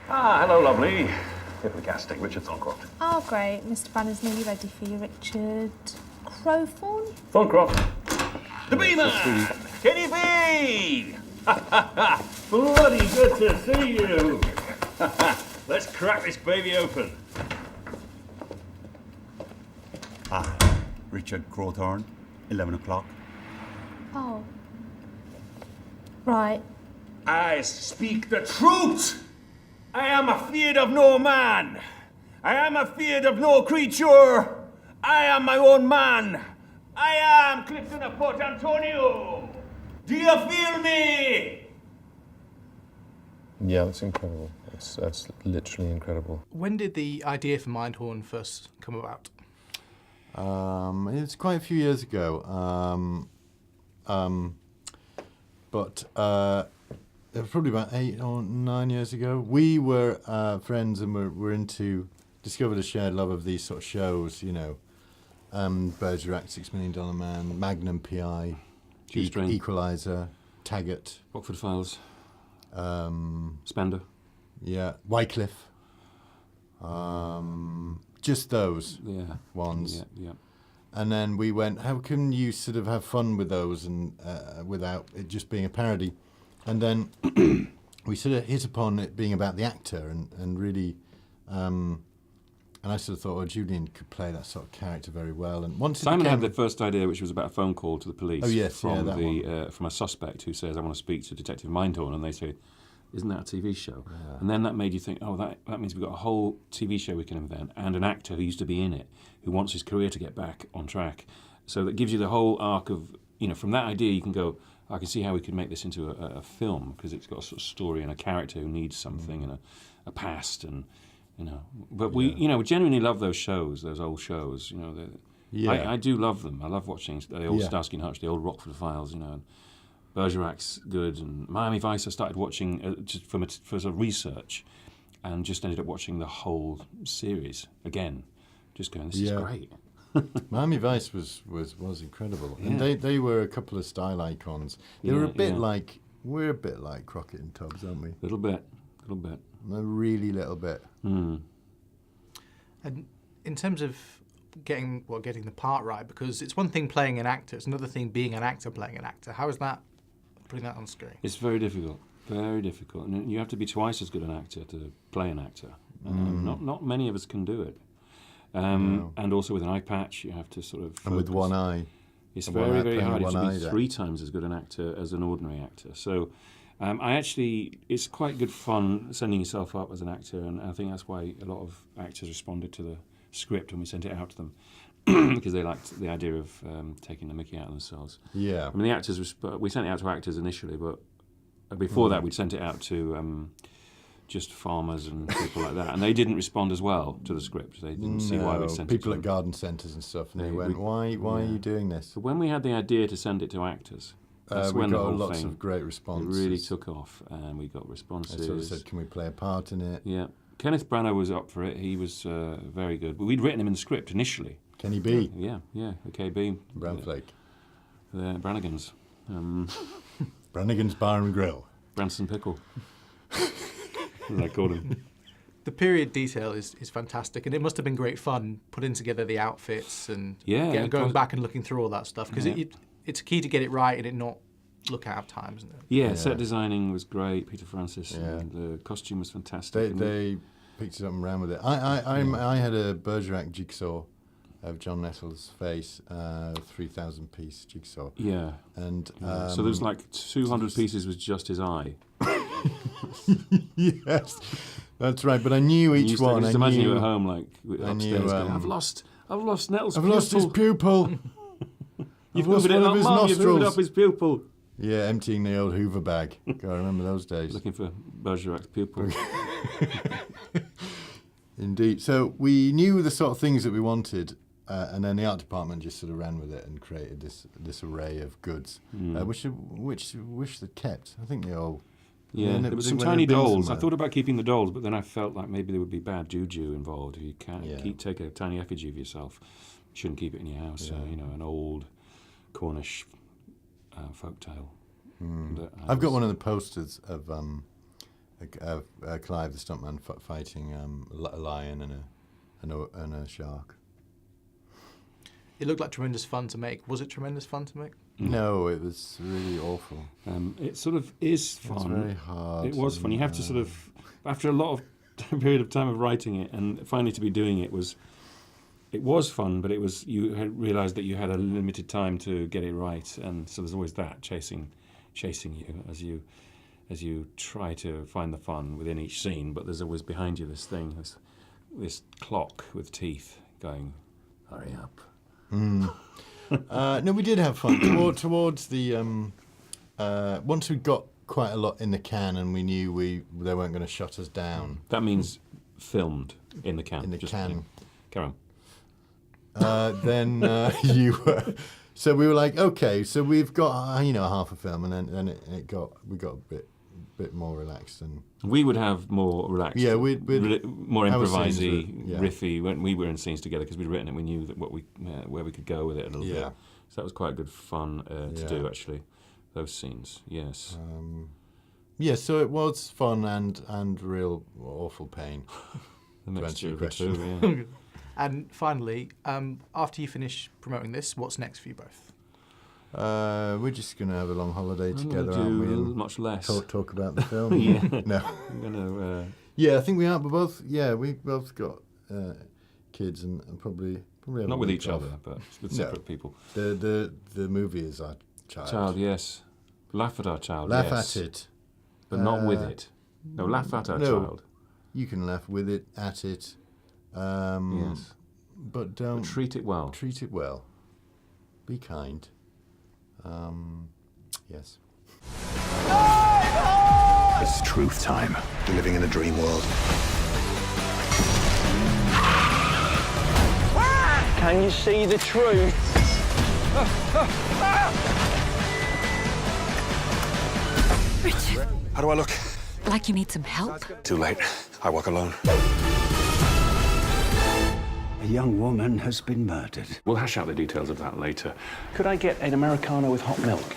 Hello, lovely. Here for the casting, Richard Thorncroft. Oh, great. Mr. Banner's nearly ready for you, Richard. Crowthorne? Thorncroft. The Beamer! Kenny B! Bloody good to see you! Let's crack this baby open. Richard Crowthorne, 11 o'clock. Oh. Right. I speak the truth! I am afeard of no man! I am afeard of no creature! I am my own man! I am Clifton of Port Antonio! Do you feel me? Yeah, it's incredible. That's literally incredible. When did the idea for Mindhorn first come about? It's quite a few years ago. But it was probably about 8 or 9 years ago. We were friends and we're discovered a shared love of these sort of shows, you know. Bergerac, $6 Million Man, Magnum PI, Equalizer, Taggart, Rockford Files, Spender. Yeah, Wycliffe. Just those ones. Yeah. And then we went, how can you sort of have fun with those and without it just being a parody? And then we sort of hit upon it being about the actor and really, and I sort of thought, oh, Julian could play that sort of character very well. And once Simon had the first idea, which was about a phone call to the police. Oh, yes, from that one. from a suspect who says, I want to speak to Detective Mindhorn, and they say, isn't that a TV show? Yeah. And then that made you think, oh, that means we've got a whole TV show we can invent, and an actor who used to be in it, who wants his career to get back on track. So that gives you the whole arc of, you know, from that idea you can go, I can see how we could make this into a film, because it's got a sort of story and a character who needs something and a past, and, you know. But we genuinely love those shows, those old shows, you know. I do love them. I love watching the old Starsky and Hutch, the old Rockford Files, you know. And Bergerac's good, and Miami Vice I started watching just for sort of research, and just ended up watching the whole series again. Just going, this is great. Miami Vice was incredible, and they were a couple of style icons. They were a bit like Crockett and Tubbs, aren't we? A little bit. A really little bit. And in terms of getting the part right, because it's one thing playing an actor, it's another thing being an actor playing an actor. How is that, putting that on screen? It's very difficult, and you have to be twice as good an actor to play an actor. Not many of us can do it. And also with an eye patch, you have to sort of focus. And with one eye. It's very, very hard. You have to be 3 times as good an actor as an ordinary actor. So it's quite good fun sending yourself up as an actor, and I think that's why a lot of actors responded to the script when we sent it out to them, because they liked the idea of taking the mickey out of themselves. Yeah. I mean, the actors, we sent it out to actors initially, but before that we'd sent it out to just farmers and people like that, and they didn't respond as well to the script. They didn't see why we sent it to people at garden centres and stuff, and they went, why are you doing this? So when we had the idea to send it to actors, that's we when got the whole lots thing of great responses. It really took off, and we got responses. They sort of said, can we play a part in it? Yeah. Kenneth Branagh was up for it. He was very good. But we'd written him in the script initially. Kenny B. Yeah, the KB. Brownflake. The Brannigans. Brannigan's Bar and Grill. Branson Pickle. As I called him. The period detail is fantastic, and it must have been great fun putting together the outfits and going back and looking through all that stuff, because it's key to get it right and it not look out of time, isn't it? Yeah, set designing was great, Peter Francis, and the costume was fantastic. They picked it up and ran with it. I had a Bergerac jigsaw of John Nettle's face, 3,000-piece jigsaw. Yeah. And so there was like 200 pieces was just his eye. Yes, that's right. But I knew each one. I just imagine you at home, like upstairs, going, I've lost Nettle's pupil. I've lost his pupil. You've moved it up, Mum. You've moved up his pupil. Yeah, emptying the old Hoover bag. God, I remember those days. Looking for Bergerac's pupil. Indeed. So we knew the sort of things that we wanted, and then the art department just sort of ran with it and created this array of goods, which they kept. I think they all. Yeah, there were some tiny dolls. I thought about keeping the dolls, but then I felt like maybe there would be bad juju involved. If you can't take a tiny effigy of yourself, you shouldn't keep it in your house. Yeah. An old Cornish folk tale. I've got one of the posters of Clive, the stuntman, fighting a lion and a shark. It looked like tremendous fun to make. Was it tremendous fun to make? No, it was really awful. It sort of is fun. It's very hard. It was fun. You have to sort of, after a lot of period of time of writing it, and finally to be doing it was fun. But it was, you had realised that you had a limited time to get it right, and so there's always that chasing you as you try to find the fun within each scene. But there's always behind you this thing, this clock with teeth going, hurry up. No, we did have fun. Towards the once we got quite a lot in the can, and we knew they weren't going to shut us down. That means filmed in the can. In the can. Carry on. Then so we were like, okay, so we've got half a film, and then we got a bit more relaxed, and we would have more relaxed. Yeah, we'd more improvisy, yeah. riffy when we were in scenes together, because we'd written it. We knew that where we could go with it a little bit. So that was quite good fun to do, actually. Those scenes, yes. So it was fun and real awful pain. The mixture of the question. two, yeah. And finally, after you finish promoting this, what's next for you both? We're just going to have a long holiday together, do aren't we? And much less. Talk about the film. Yeah. No. I'm gonna. Yeah, I think we are. But both. Yeah, we both got kids and probably have Not a with week each off. other, but with separate people. The movie is our child. Child, yes. Laugh at our child. Laugh yes. at it. But not with it. No, laugh at our child. You can laugh with it, at it. Yes. But don't treat it well. Treat it well. Be kind. Yes. It's truth time. You're living in a dream world. Can you see the truth? Richard. How do I look? Like you need some help? Too late. I walk alone. A young woman has been murdered. We'll hash out the details of that later. Could I get an Americano with hot milk?